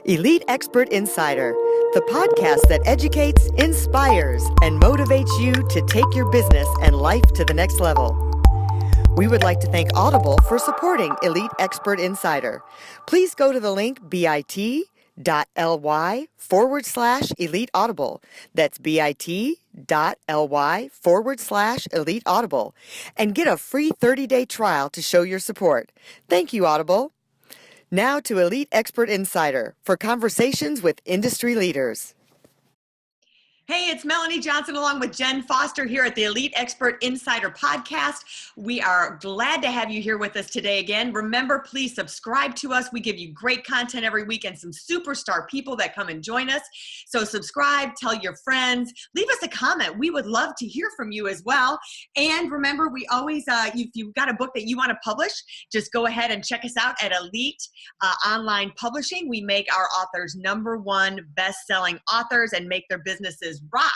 Elite Expert Insider, the podcast that educates, inspires, and motivates you to take your business and life to the next level. We would like to thank Audible for supporting Elite Expert Insider. Please go to the link bit.ly/Elite Audible. That's bit.ly/Elite Audible and get a free 30-day trial to show your support. Thank you, Audible. Now to Elite Expert Insider for conversations with industry leaders. Hey, it's Melanie Johnson along with Jen Foster here at the Elite Expert Insider Podcast. We are glad to have you here with us today again. Remember, please subscribe to us. We give you great content every week and some superstar people that come and join us. So subscribe, tell your friends, leave us a comment. We would love to hear from you as well. And remember, we always, if you've got a book that you want to publish, just go ahead and check us out at Elite Online Publishing. We make our authors #1 best-selling authors and make their businesses rock.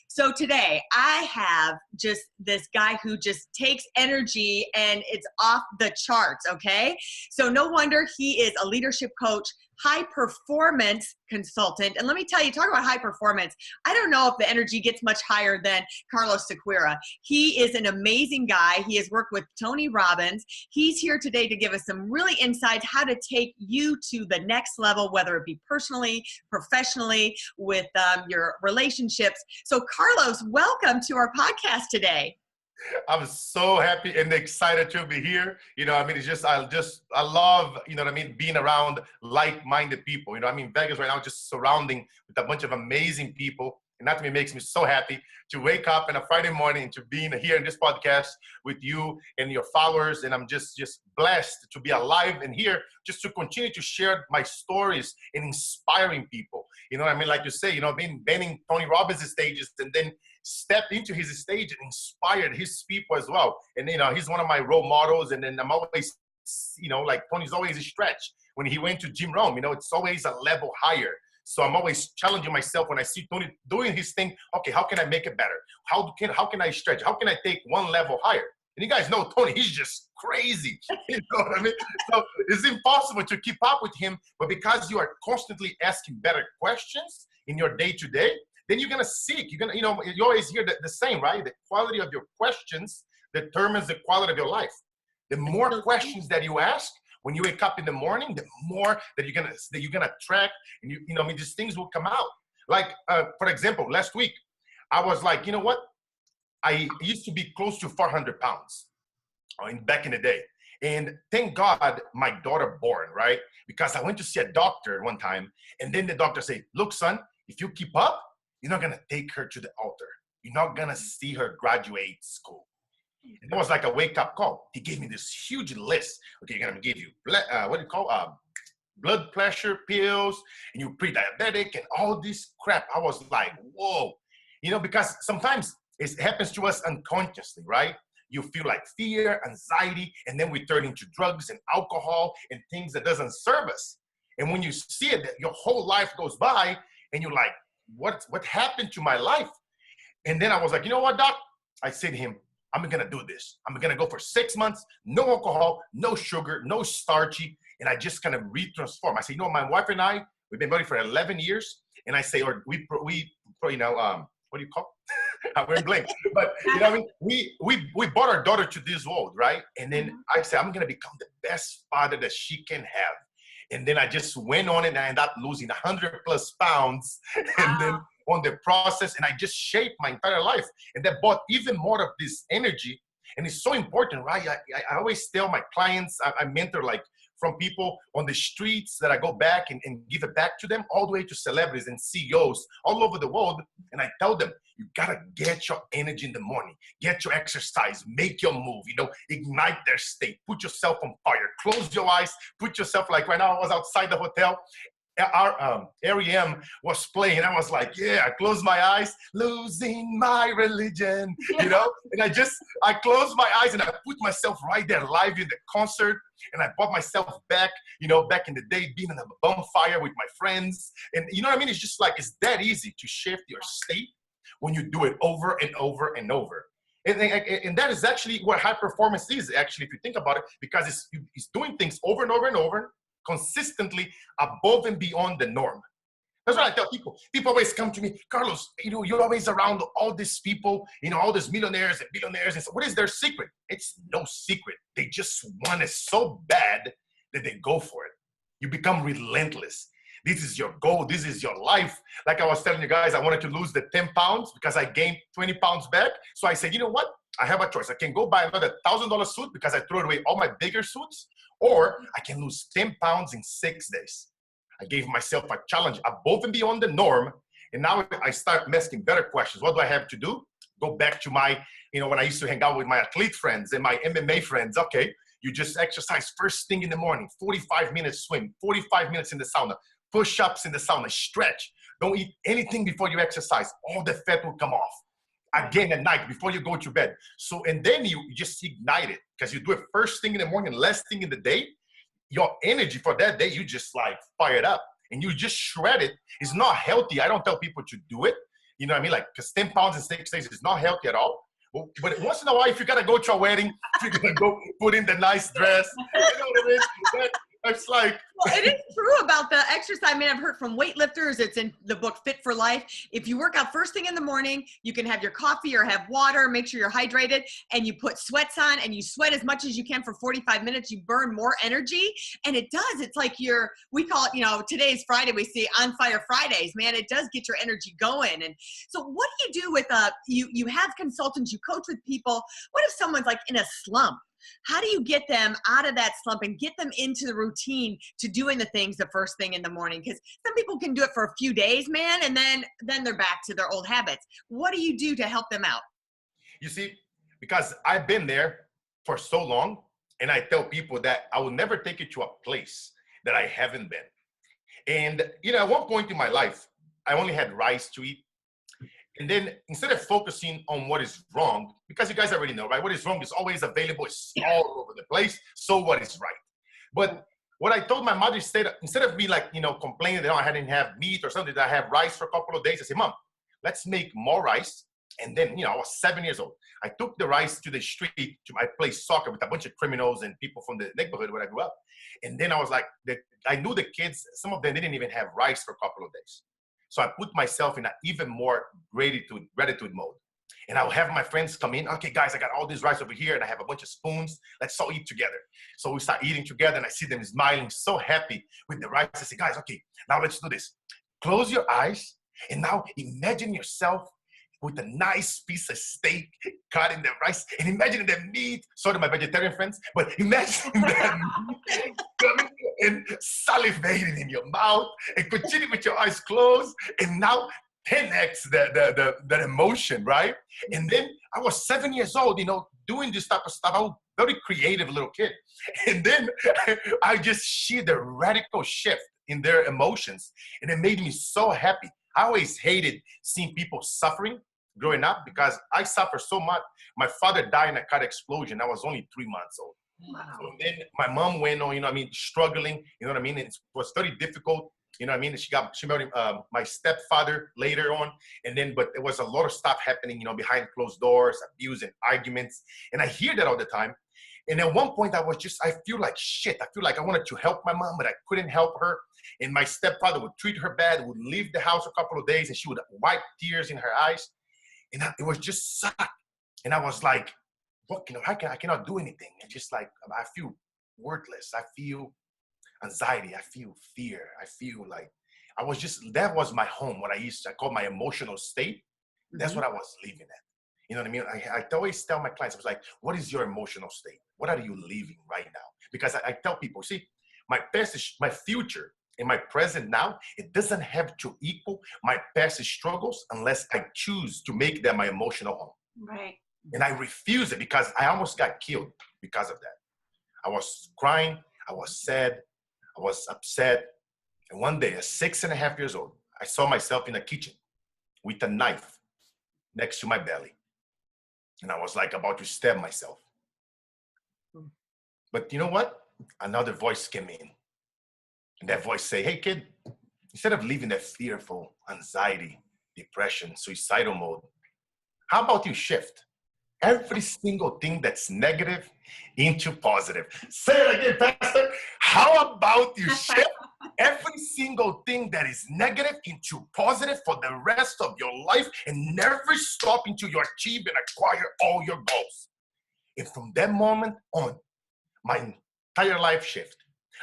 So today I have just this guy who just takes energy and it's off the charts, okay? So no wonder he is a leadership coach, high performance consultant. And let me tell you, talk about high performance. I don't know if the energy gets much higher than Carlos Siqueira. He is an amazing guy. He has worked with Tony Robbins. He's here today to give us some really insights how to take you to the next level, whether it be personally, professionally, with your relationships. So Carlos, welcome to our podcast today. I'm so happy and excited to be here. It's just, I love, being around like-minded people. Vegas right now, just surrounding with a bunch of amazing people. And that to me makes me so happy to wake up on a Friday morning and to be here in this podcast with you and your followers. And I'm just blessed to be alive and here just to continue to share my stories and inspiring people. Like you say, being in Tony Robbins' stages and then step into his stage and inspired his people as well. And, he's one of my role models. And then I'm always, like Tony's always a stretch. When he went to Jim Rome, it's always a level higher. So I'm always challenging myself when I see Tony doing his thing. Okay, how can I make it better? How can I stretch? How can I take one level higher? And you guys know Tony, he's just crazy. You know what I mean? So it's impossible to keep up with him. But because you are constantly asking better questions in your day-to-day, then you're going to seek. You're going to, you always hear the same, right? The quality of your questions determines the quality of your life. The more questions that you ask, when you wake up in the morning, the more that you're gonna attract, and these things will come out. Like, for example, last week, I was like, you know what? I used to be close to 400 pounds back in the day. And thank God my daughter born, right? Because I went to see a doctor one time, and then the doctor said, look, son, if you keep up, you're not gonna take her to the altar. You're not gonna see her graduate school. It was like a wake-up call. He gave me this huge list. Okay, you're gonna give you blood pressure pills, and you're pre-diabetic, and all this crap. I was like, whoa, because sometimes it happens to us unconsciously, right? You feel like fear, anxiety, and then we turn into drugs and alcohol and things that doesn't serve us. And when you see it, your whole life goes by, and you're like, what happened to my life? And then I was like, you know what, doc? I said to him, I'm gonna do this. I'm gonna go for 6 months, no alcohol, no sugar, no starchy, and I just kind of retransform. I say, my wife and I, we've been married for 11 years, and I say, or what do you call? We're blank. But we brought our daughter to this world, right? And then I said, I'm gonna become the best father that she can have. And then I just went on and I ended up losing 100+ pounds, and then on the process, and I just shaped my entire life. And that brought even more of this energy. And it's so important, right? I always tell my clients, I mentor from people on the streets that I go back and give it back to them, all the way to celebrities and CEOs all over the world. And I tell them, you gotta get your energy in the morning, get your exercise, make your move, ignite their state, put yourself on fire, close your eyes, put yourself, like right now I was outside the hotel, our REM was playing. I was like, yeah, I closed my eyes, losing my religion, and I closed my eyes and I put myself right there live in the concert, and I brought myself back, back in the day, being in a bonfire with my friends. And it's just like, it's that easy to shift your state when you do it over and over and over. And that is actually what high performance is, actually, if you think about it, because it's doing things over and over and over, consistently above and beyond the norm. That's what I tell people. People always come to me, Carlos, you're always around all these people, all these millionaires and billionaires. And so what is their secret? It's no secret. They just want it so bad that they go for it. You become relentless. This is your goal. This is your life. Like I was telling you guys, I wanted to lose the 10 pounds because I gained 20 pounds back. So I said, you know what? I have a choice. I can go buy another $1,000 suit because I threw away all my bigger suits, or I can lose 10 pounds in 6 days. I gave myself a challenge above and beyond the norm. And now I start asking better questions. What do I have to do? Go back to my, when I used to hang out with my athlete friends and my MMA friends. Okay, you just exercise first thing in the morning, 45 minutes swim, 45 minutes in the sauna, push-ups in the sauna, stretch. Don't eat anything before you exercise. All the fat will come off. Again at night before you go to bed. So, and then you just ignite it because you do it first thing in the morning, last thing in the day. Your energy for that day, you just like fire it up and you just shred it. It's not healthy. I don't tell people to do it. You know what I mean? Like, because 10 pounds in 6 days is not healthy at all. But once in a while, if you got to go to a wedding, if you're going to go put in the nice dress, you know what I mean? It's like, well, it is true about the exercise. I mean, I've heard from weightlifters. It's in the book Fit for Life. If you work out first thing in the morning, you can have your coffee or have water, make sure you're hydrated, and you put sweats on and you sweat as much as you can for 45 minutes. You burn more energy. And it does. It's like we call it, today's Friday. We see On Fire Fridays, man. It does get your energy going. And so what do you do with, you have consultants, you coach with people. What if someone's like in a slump? How do you get them out of that slump and get them into the routine to doing the things the first thing in the morning? Because some people can do it for a few days, man, and then they're back to their old habits. What do you do to help them out? You see, because I've been there for so long, and I tell people that I will never take you to a place that I haven't been. And, at one point in my life, I only had rice to eat. And then instead of focusing on what is wrong, because you guys already know, right? What is wrong is always available. It's all over the place. So what is right? But what I told my mother instead of me complaining that I didn't have meat or something, that I have rice for a couple of days, I said, Mom, let's make more rice. And then, I was 7 years old. I took the rice to the street. I played soccer with a bunch of criminals and people from the neighborhood where I grew up. And then I was like, I knew the kids, some of them didn't even have rice for a couple of days. So I put myself in an even more gratitude mode. And I'll have my friends come in. Okay, guys, I got all this rice over here and I have a bunch of spoons. Let's all eat together. So we start eating together and I see them smiling, so happy with the rice. I say, guys, okay, now let's do this. Close your eyes and now imagine yourself with a nice piece of steak cut in the rice, and imagine the meat, sorry my vegetarian friends, but imagine that meat coming and salivating in your mouth and continue with your eyes closed, and now 10x that emotion, right? And then I was 7 years old, doing this type of stuff. I was a very creative little kid. And then I just see the radical shift in their emotions, and it made me so happy. I always hated seeing people suffering growing up because I suffered so much. My father died in a car explosion. I was only 3 months old. Wow. So then my mom went on, struggling, It was very difficult, She married my stepfather later on. But there was a lot of stuff happening, behind closed doors, abuse and arguments. And I hear that all the time. And at one point I feel like shit. I feel like I wanted to help my mom, but I couldn't help her. And my stepfather would treat her bad, would leave the house a couple of days, and she would wipe tears in her eyes. And it was just sucked. And I was like, look, I cannot do anything. It's just like, I feel worthless. I feel anxiety. I feel fear. I feel like that was my home. I call my emotional state. That's what I was living at. You know what I mean? I always tell my clients, I was like, what is your emotional state? What are you living right now? Because I tell people, see, my past is my future. In my present now, it doesn't have to equal my past struggles unless I choose to make them my emotional home. Right. And I refuse it because I almost got killed because of that. I was crying. I was sad. I was upset. And one day, at 6.5 years old, I saw myself in a kitchen with a knife next to my belly. And I was like about to stab myself. But you know what? Another voice came in. And that voice say, hey, kid, instead of living that fearful anxiety, depression, suicidal mode, how about you shift? every single thing that's negative into positive. Say it again, Pastor. How about you shift every single thing that is negative into positive for the rest of your life and never stop until you achieve and acquire all your goals? And from that moment on, my entire life shift.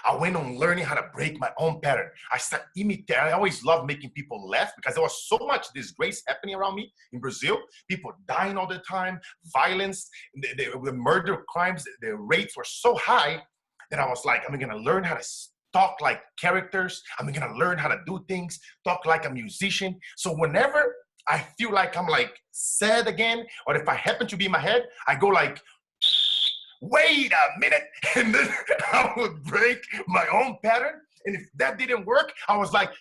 I went on learning how to break my own pattern. I started imitating. I always loved making people laugh because there was so much disgrace happening around me in Brazil. People dying all the time, violence, the murder crimes, the rates were so high that I was like, I'm going to learn how to talk like characters. I'm going to learn how to do things, talk like a musician. So whenever I feel like I'm like sad again, or if I happen to be in my head, I go like, wait a minute, and then I would break my own pattern. And if that didn't work, I was like,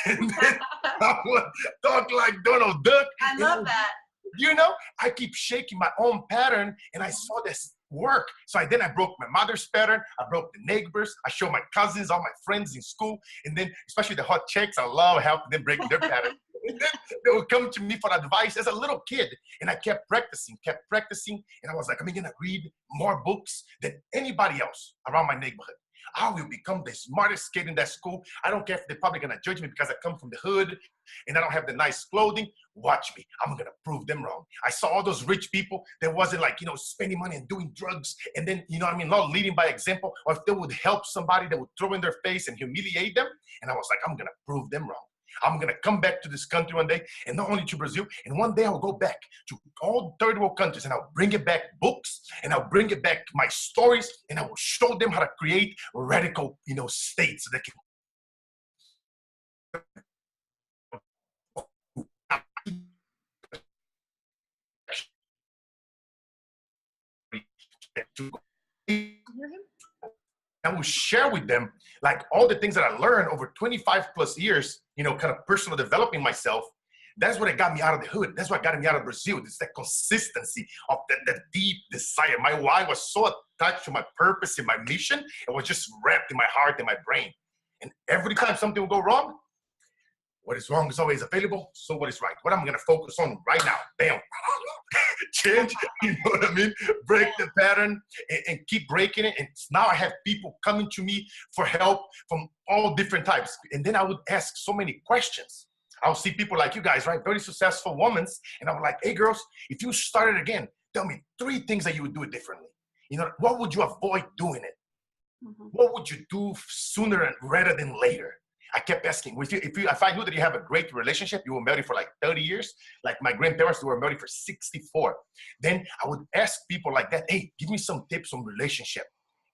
and then I would talk like Donald Duck. I love that. You know, I keep shaking my own pattern, and I saw this work. So then I broke my mother's pattern. I broke the neighbors. I showed my cousins, all my friends in school, and then especially the hot chicks, I love helping them break their pattern. And then they would come to me for advice as a little kid. And I kept practicing. And I was like, I'm going to read more books than anybody else around my neighborhood. I will become the smartest kid in that school. I don't care if they're probably going to judge me because I come from the hood and I don't have the nice clothing. Watch me. I'm going to prove them wrong. I saw all those rich people that wasn't like, spending money and doing drugs. And then, not leading by example. Or if they would help somebody, they would throw in their face and humiliate them. And I was like, I'm going to prove them wrong. I'm going to come back to this country one day, and not only to Brazil, and one day I'll go back to all third world countries, and I'll bring it back books, and I'll bring it back my stories, and I will show them how to create radical, states so they can. I will share with them like all the things that I learned over 25 plus years, kind of personal developing myself. That's what got me out of the hood. That's what got me out of Brazil. It's that consistency of the deep desire. My why was so attached to my purpose and my mission. It was just wrapped in my heart and my brain. And every time something will go wrong, what is wrong is always available. So what is right? What I'm going to focus on right now. Bam. Change, you know what I mean? Break the pattern and keep breaking it. And now I have people coming to me for help from all different types. And then I would ask so many questions. I'll see people like you guys, right? Very successful women. And I'm like, hey girls, if you started again, tell me 3 things that you would do it differently. What would you avoid doing it? Mm-hmm. What would you do sooner rather than later? I kept asking, if I knew that you have a great relationship, you were married for like 30 years, like my grandparents, who were married for 64. Then I would ask people like that, hey, give me some tips on relationship.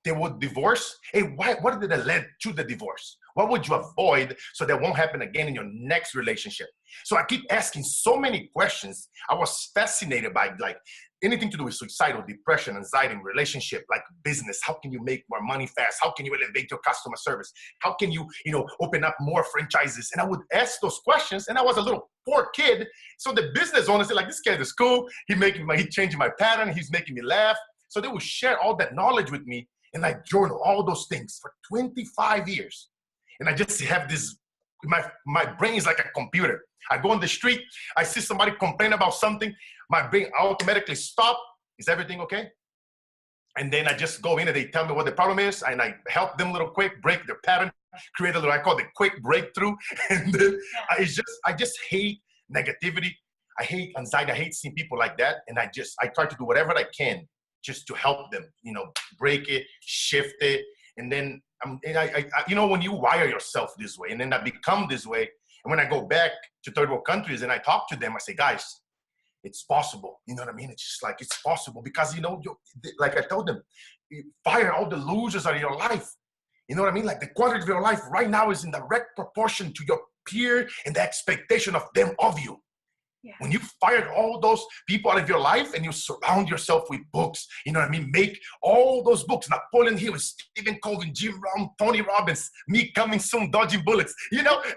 They would divorce. Hey, what did it lead to the divorce? What would you avoid so that won't happen again in your next relationship? So I keep asking so many questions. I was fascinated by like anything to do with suicidal, depression, anxiety, relationship, like business. How can you make more money fast? How can you elevate your customer service? How can you, open up more franchises? And I would ask those questions. And I was a little poor kid. So the business owner said, like, this kid is cool. He changing my pattern. He's making me laugh. So they would share all that knowledge with me. And I journal all those things for 25 years. And I just have this, my brain is like a computer. I go on the street, I see somebody complain about something, my brain automatically stop. Is everything okay? And then I just go in and they tell me what the problem is, and I help them a little quick, break their pattern, create a little, I call it quick breakthrough. And then I just hate negativity. I hate anxiety. I hate seeing people like that. And I try to do whatever I can just to help them, break it, shift it. And then, when you wire yourself this way, and then I become this way, and when I go back to third world countries and I talk to them, I say, guys, it's possible. You know what I mean? It's just like, it's possible because, like I told them, fire all the losers out of your life. You know what I mean? Like the quality of your life right now is in direct proportion to your peer and the expectation of them of you. Yeah. When you fired all those people out of your life and you surround yourself with books, you know what I mean? Make all those books, Napoleon Hill, Stephen Covey, Jim Rohn, Tony Robbins, me coming soon, dodging bullets,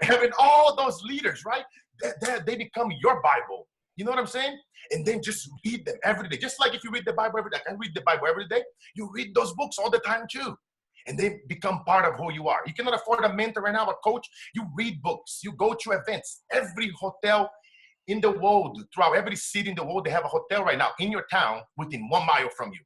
having all those leaders, right? They become your Bible. You know what I'm saying? And then just read them every day. Just like if you read the Bible every day, I read the Bible every day. You read those books all the time too. And they become part of who you are. You cannot afford a mentor right now, a coach. You read books. You go to events. Every hotel in the world, throughout every city in the world, they have a hotel right now in your town within 1 mile from you.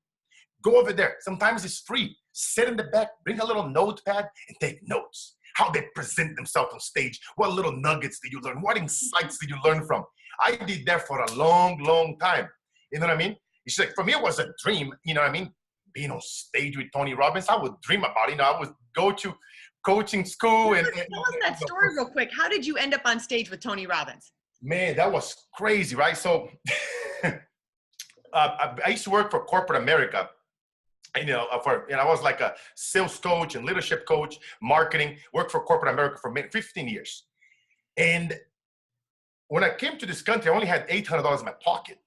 Go over there. Sometimes it's free. Sit in the back, bring a little notepad and take notes. How they present themselves on stage. What little nuggets did you learn? What insights did you learn from? I did that for a long, long time. You know what I mean? It's like, for me, it was a dream. You know what I mean? Being on stage with Tony Robbins, I would dream about it. You know, I would go to coaching school. Tell us that story real quick. How did you end up on stage with Tony Robbins? Man, that was crazy, right? So I used to work for corporate America. I was like a sales coach and leadership coach, marketing, worked for corporate America for 15 years. And when I came to this country, I only had $800 in my pocket.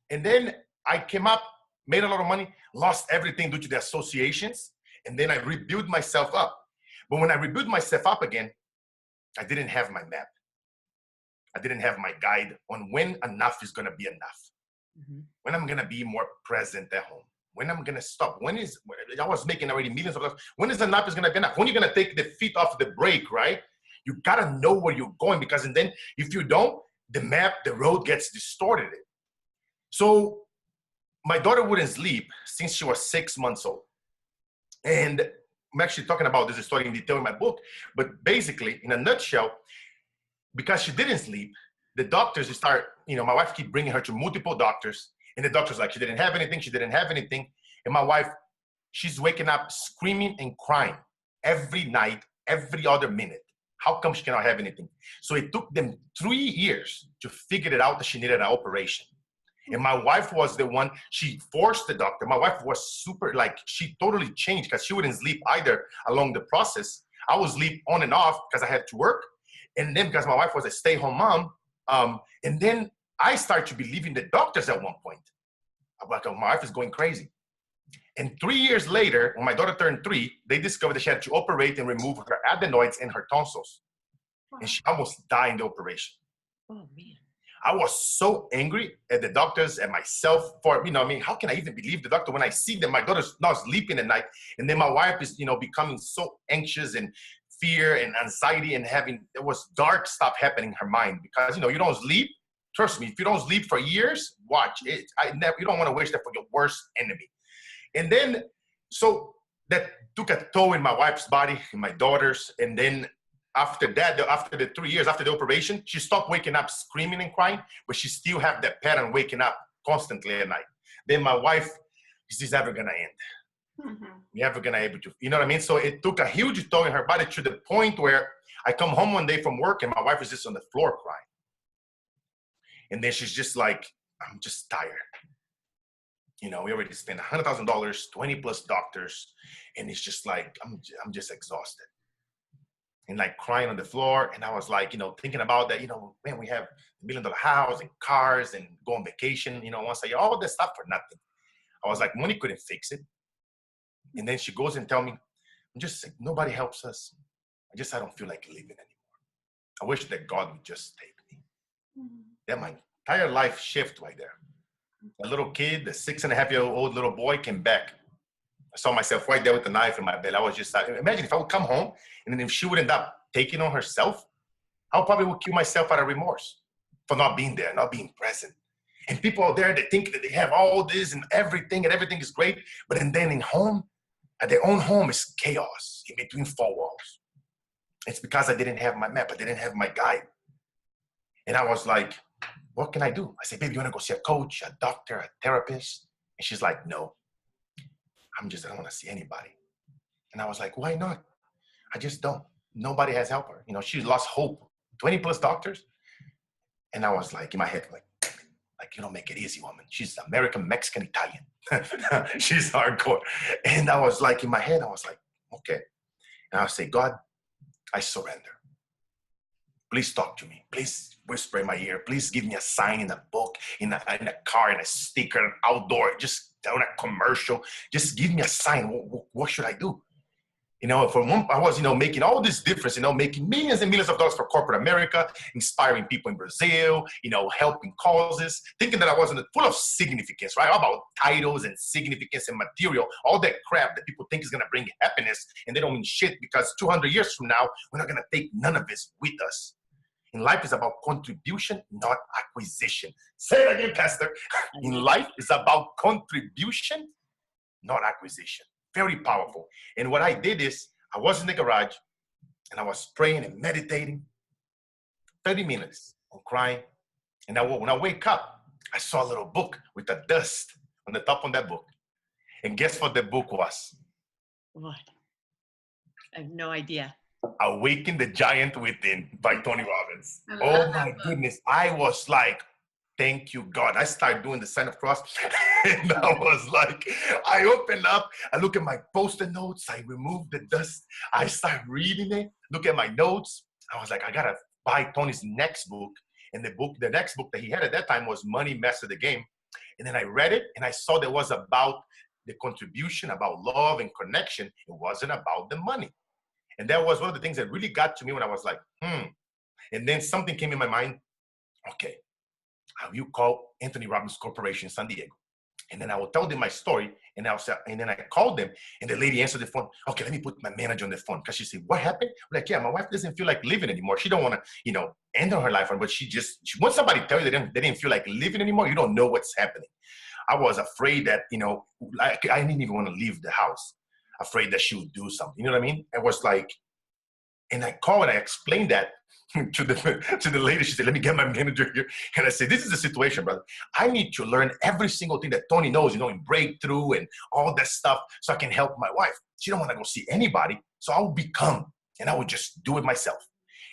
And then I came up, made a lot of money, lost everything due to the associations. And then I rebuilt myself up. But when I rebuilt myself up again, I didn't have my map. I didn't have my guide on when enough is going to be enough. Mm-hmm. When I'm going to be more present at home. When I'm going to stop. I was making already millions of dollars. When is enough is going to be enough? When you're going to take the feet off the brake, right? You got to know where you're going, because and then if you don't, the map, the road gets distorted. So my daughter wouldn't sleep since she was 6 months old. And I'm actually talking about this story in detail in my book. But basically, in a nutshell, because she didn't sleep, the doctors start, my wife keep bringing her to multiple doctors. And the doctor's like, she didn't have anything. And my wife, she's waking up screaming and crying every night, every other minute. How come she cannot have anything? So it took them 3 years to figure it out that she needed an operation. And my wife was the one, she forced the doctor. My wife was she totally changed because she wouldn't sleep either along the process. I would sleep on and off because I had to work. And then because my wife was a stay-home mom, and then I started to believe in the doctors at one point. I'm like, oh, my wife is going crazy. And 3 years later, when my daughter turned 3, they discovered that she had to operate and remove her adenoids and her tonsils. Wow. And she almost died in the operation. Oh, man. I was so angry at the doctors and myself for, how can I even believe the doctor when I see that my daughter's not sleeping at night, and then my wife is, becoming so anxious and fear and anxiety and there was dark stuff happening in her mind because, you don't sleep. Trust me, if you don't sleep for years, watch it. You don't want to wish that for your worst enemy. And then, so that took a toll in my wife's body, in my daughter's. And then after that, after the 3 years, after the operation, she stopped waking up screaming and crying, but she still have that pattern waking up constantly at night. Then my wife, is this ever going to end? Mm-hmm. We're never going to be able to, you know what I mean? So it took a huge toll in her body to the point where I come home one day from work and my wife is just on the floor crying. And then she's just like, I'm just tired. We already spent $100,000, 20 plus doctors. And it's just like, I'm just exhausted. And like crying on the floor. And I was like, thinking about that, man, we have $1 million house and cars and go on vacation, once a year, all this stuff for nothing. I was like, money couldn't fix it. And then she goes and tell me, I'm just sick. Nobody helps us. I don't feel like living anymore. I wish that God would just take me. Mm-hmm. Then my entire life shift right there. A little kid, the 6.5-year-old little boy came back. I saw myself right there with the knife in my belly. I was just like, imagine if I would come home and then if she would end up taking on herself, I probably would kill myself out of remorse for not being there, not being present. And people out there, they think that they have all this and everything is great. But then in home, at their own home, is chaos in between four walls. It's because I didn't have my map. I didn't have my guide. And I was like, what can I do? I said, baby, you want to go see a coach, a doctor, a therapist? And she's like, no, I don't want to see anybody. And I was like, why not? I just don't. Nobody has helped her. She lost hope. 20 plus doctors. And I was like, in my head, like, you don't make it easy, woman. She's American, Mexican, Italian. She's hardcore. And I was like, in my head, I was like, okay. And I would say, God, I surrender. Please talk to me. Please whisper in my ear. Please give me a sign in a book, in a car, in a sticker, an outdoor, just on a commercial. Just give me a sign. What should I do? For one, I was, making all this difference, making millions and millions of dollars for corporate America, inspiring people in Brazil, helping causes, thinking that I wasn't full of significance, right? All about titles and significance and material, all that crap that people think is going to bring happiness, and they don't mean shit because 200 years from now, we're not going to take none of this with us. In life is about contribution, not acquisition. Say it again, Pastor. In life is about contribution, not acquisition. Very powerful. And what I did is I was in the garage and I was praying and meditating 30 minutes on crying. And when I wake up, I saw a little book with the dust on the top of that book. And guess what the book was? What? I have no idea. Awaken the Giant Within by Tony Robbins. Oh my goodness. I was like, thank you, God. I started doing the sign of cross. And I was like, I opened up, I look at my post-it notes, I remove the dust, I start reading it, look at my notes. I was like, I gotta buy Tony's next book. And the next book that he had at that time was Money Master the Game. And then I read it and I saw that it was about the contribution, about love and connection. It wasn't about the money. And that was one of the things that really got to me when I was like, And then something came in my mind. Okay, how you call Anthony Robbins Corporation San Diego? And then I will tell them my story. And then I called them and the lady answered the phone. Okay, let me put my manager on the phone. Cause she said, what happened? I'm like, yeah, my wife doesn't feel like living anymore. She don't want to, end her life. But she once somebody tell you they didn't feel like living anymore, you don't know what's happening. I was afraid that, I didn't even want to leave the house. Afraid that she would do something. You know what I mean? I was like, and I called and I explained that to the lady. She said, let me get my manager here. And I said, this is the situation, brother. I need to learn every single thing that Tony knows, in breakthrough and all that stuff so I can help my wife. She don't want to go see anybody. So I will become, and I would just do it myself.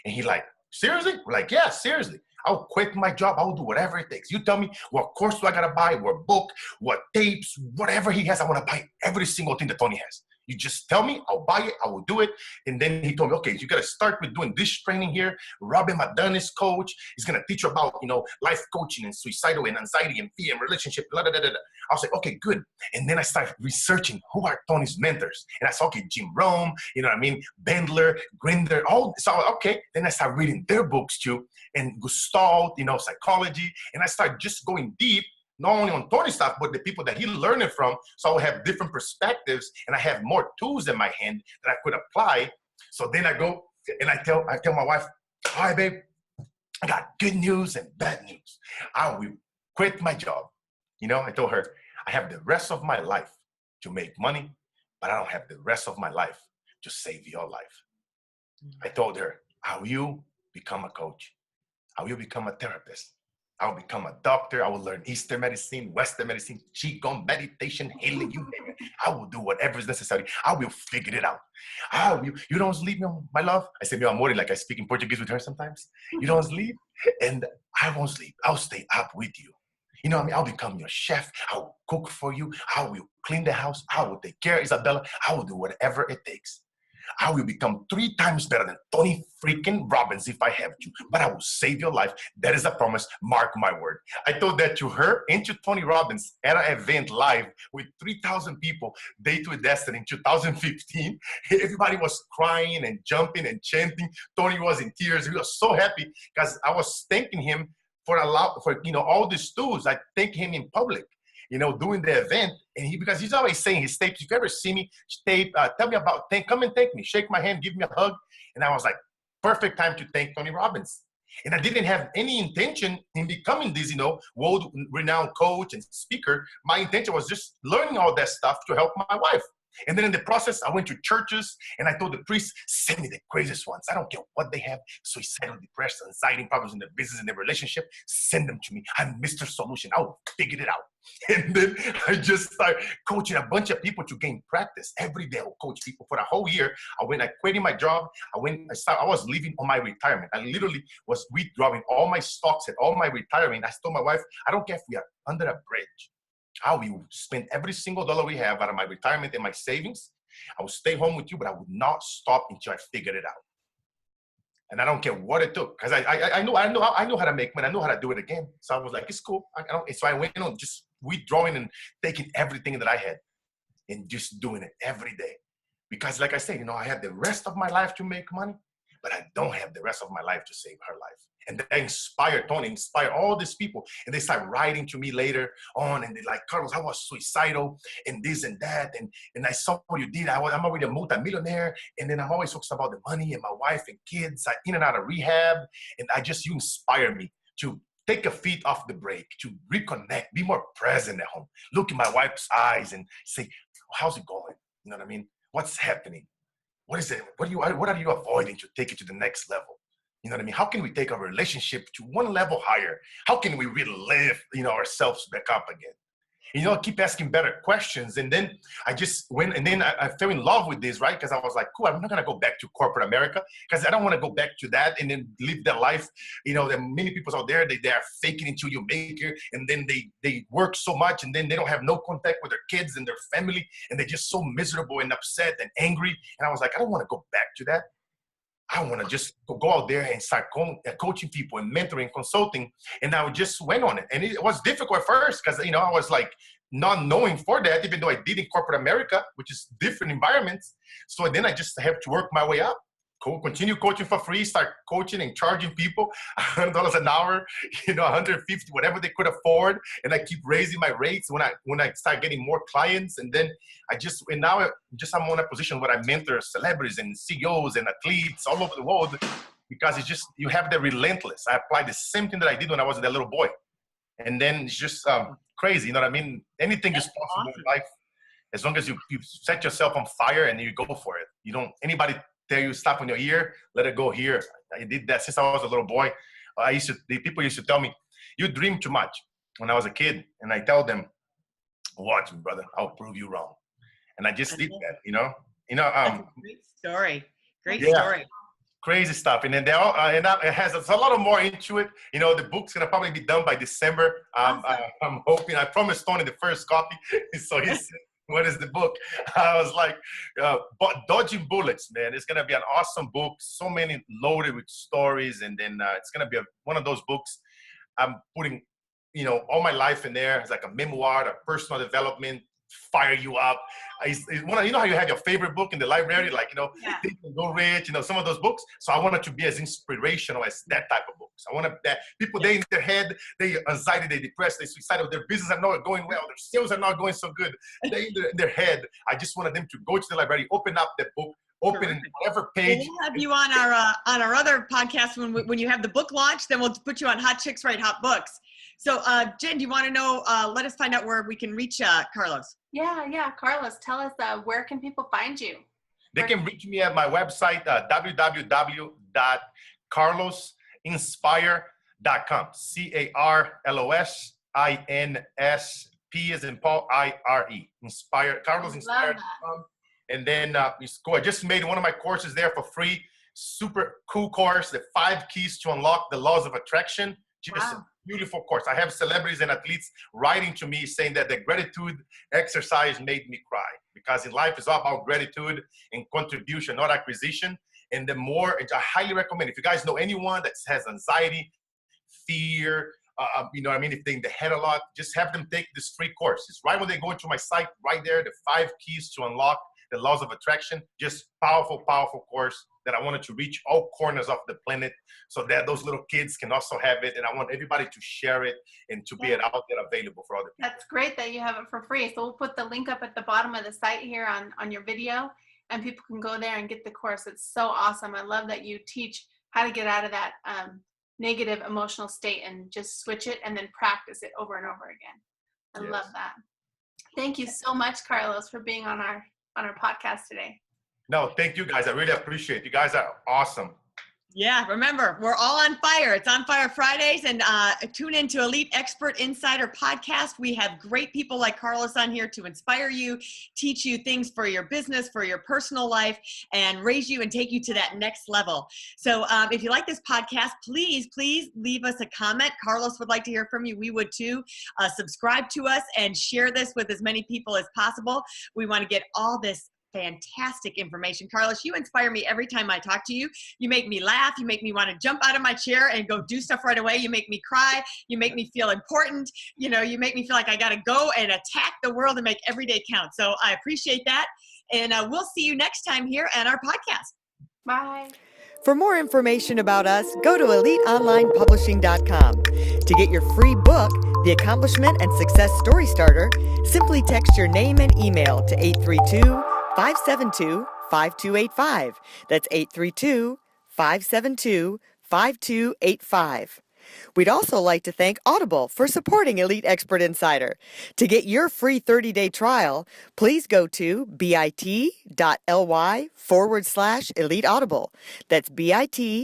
And he like, seriously? We're like, yeah, seriously. I'll quit my job. I'll do whatever it takes. You tell me what course do I got to buy, what book, what tapes, whatever he has. I want to buy every single thing that Tony has. You just tell me, I'll buy it, I will do it. And then he told me, okay, you got to start with doing this training here. Robin Madunis coach. He's going to teach you about, life coaching and suicidal and anxiety and fear and relationship. Blah, blah, blah, blah. I was like, okay, good. And then I started researching who are Tony's mentors. And I saw, okay, Jim Rohn, Bandler, Grinder, all. So, okay. Then I started reading their books too. And Gestalt, psychology. And I started just going deep. Not only on Tony's stuff, but the people that he learned it from. So I have different perspectives and I have more tools in my hand that I could apply. So then I go and I tell my wife, all right, babe, I got good news and bad news. I will quit my job. I told her, I have the rest of my life to make money, but I don't have the rest of my life to save your life. I told her, I will become a coach. I will become a therapist. I will become a doctor. I will learn Eastern medicine, Western medicine, Qigong, meditation, healing, you name it. I will do whatever is necessary. I will figure it out. You don't sleep, my love? I say, meu amor, like I speak in Portuguese with her sometimes. You don't sleep? And I won't sleep. I'll stay up with you. I'll become your chef. I will cook for you. I will clean the house. I will take care of Isabella. I will do whatever it takes. I will become 3 times better than Tony freaking Robbins if I have to, but I will save your life. That is a promise. Mark my word. I told that to her and to Tony Robbins at an event live with 3,000 people, Day to Destiny in 2015. Everybody was crying and jumping and chanting. Tony was in tears. He was so happy because I was thanking him for all these tools. I thank him in public. Doing the event, and because he's always saying his tapes, if you ever see me, tell me about, come and thank me, shake my hand, give me a hug. And I was like, perfect time to thank Tony Robbins. And I didn't have any intention in becoming this, world-renowned coach and speaker. My intention was just learning all that stuff to help my wife. And then in the process, I went to churches and I told the priest, send me the craziest ones. I don't care what they have, suicidal, depression, anxiety, problems in their business and their relationship. Send them to me. I'm Mr. Solution. I will figure it out. And then I just started coaching a bunch of people to gain practice. Every day I will coach people for a whole year. I quit my job. I was living on my retirement. I literally was withdrawing all my stocks and all my retirement. I told my wife, I don't care if we are under a bridge. I will spend every single dollar we have out of my retirement and my savings. I will stay home with you, but I would not stop until I figured it out. And I don't care what it took, because I know how to make money. I know how to do it again. So I was like, it's cool. So I went on just withdrawing and taking everything that I had and just doing it every day. Because like I said, I have the rest of my life to make money, but I don't have the rest of my life to save her life. And that inspired Tony, inspired all these people. And they start writing to me later on. And they're like, Carlos, I was suicidal and this and that. And I saw what you did. I'm already a multimillionaire. And then I'm always focused about the money and my wife and kids. I in and out of rehab. And you inspire me to take a feet off the brake, to reconnect, be more present at home. Look in my wife's eyes and say, how's it going? You know what I mean? What's happening? What is it? What are you avoiding to take it to the next level? You know what I mean? How can we take our relationship to one level higher? How can we relive, ourselves back up again? Keep asking better questions. And then I just went, and then I fell in love with this, right? Because I was like, cool, I'm not going to go back to corporate America because I don't want to go back to that and then live that life. There are many people out there, they are faking until you make it. And then they work so much and then they don't have no contact with their kids and their family. And they're just so miserable and upset and angry. And I was like, I don't want to go back to that. I want to just go out there and start coaching people and mentoring, consulting. And I just went on it. And it was difficult at first because, I was like not knowing for that, even though I did in corporate America, which is different environments. So then I just have to work my way up. Continue coaching for free, start coaching and charging people $100 an hour, 150, whatever they could afford. And I keep raising my rates when I start getting more clients. And then now I'm on a position where I mentor celebrities and CEOs and athletes all over the world because you have the relentless. I apply the same thing that I did when I was a little boy. And then it's just crazy. You know what I mean? Anything is possible in life as long as you set yourself on fire and you go for it. Anybody tell you stop in your ear, let it go here. I did that since I was a little boy. People used to tell me, you dream too much when I was a kid. And I tell them, watch me, brother, I'll prove you wrong. And I just did that, That's a great story. Great story. Crazy stuff. And then it has a lot of more into it. The book's going to probably be done by December. Awesome. I'm hoping. I promised Tony the first copy. So he said, what is the book? I was like, Dodging Bullets, man. It's going to be an awesome book. So many loaded with stories. And then it's going to be one of those books I'm putting, all my life in there. It's like a memoir, a personal development, fire you up. How you have your favorite book in the library, Think and Go Rich, some of those books. So I want it to be as inspirational as that type of books. I want that people, they in their head, they anxiety, they depressed, they suicidal, their business are not going well, their sales are not going so good. They in their head. I just wanted them to go to the library, open up that book, open whatever page. We'll have you on our other podcast when you have the book launch. Then we'll put you on Hot Chicks Write Hot Books. So Jen, do you want to know? Let us find out where we can reach Carlos. Yeah. Carlos, tell us where can people find you? They can reach me at my website, www.carlosinspire.com. CarlosInsp as in Paul, IRE. Inspire, CarlosInspire.com. And then I just made one of my courses there for free. Super cool course, the 5 keys to unlock the laws of attraction. Just a beautiful course. I have celebrities and athletes writing to me saying that the gratitude exercise made me cry because in life it's all about gratitude and contribution, not acquisition. And the more, I highly recommend, if you guys know anyone that has anxiety, fear, if they're in the head a lot, just have them take this free course. It's right when they go into my site, right there, the 5 keys to unlock the laws of attraction. Just powerful, powerful course that I wanted to reach all corners of the planet so that those little kids can also have it. And I want everybody to share it and to be out there available for other people. That's great that you have it for free. So we'll put the link up at the bottom of the site here on your video and people can go there and get the course. It's so awesome. I love that you teach how to get out of that negative emotional state and just switch it and then practice it over and over again. I love that. Thank you so much, Carlos, for being on our podcast today. No, thank you guys. I really appreciate it. You guys are awesome. Yeah, remember, we're all on fire. It's On Fire Fridays, and tune in to Elite Expert Insider Podcast. We have great people like Carlos on here to inspire you, teach you things for your business, for your personal life, and raise you and take you to that next level. So if you like this podcast, please leave us a comment. Carlos would like to hear from you. We would too. Subscribe to us and share this with as many people as possible. We want to get all this fantastic information. Carlos, you inspire me every time I talk to you. You make me laugh. You make me want to jump out of my chair and go do stuff right away. You make me cry. You make me feel important. You make me feel like I got to go and attack the world and make every day count. So I appreciate that. And we'll see you next time here at our podcast. Bye. For more information about us, go to eliteonlinepublishing.com. To get your free book, The Accomplishment and Success Story Starter, simply text your name and email to 832-572-5285. That's 832-572-5285. We'd also like to thank Audible for supporting Elite Expert Insider. To get your free 30-day trial, please go to bit.ly/Elite Audible. That's bit.ly/Elite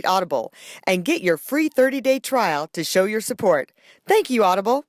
Audible and get your free 30-day trial to show your support. Thank you, Audible.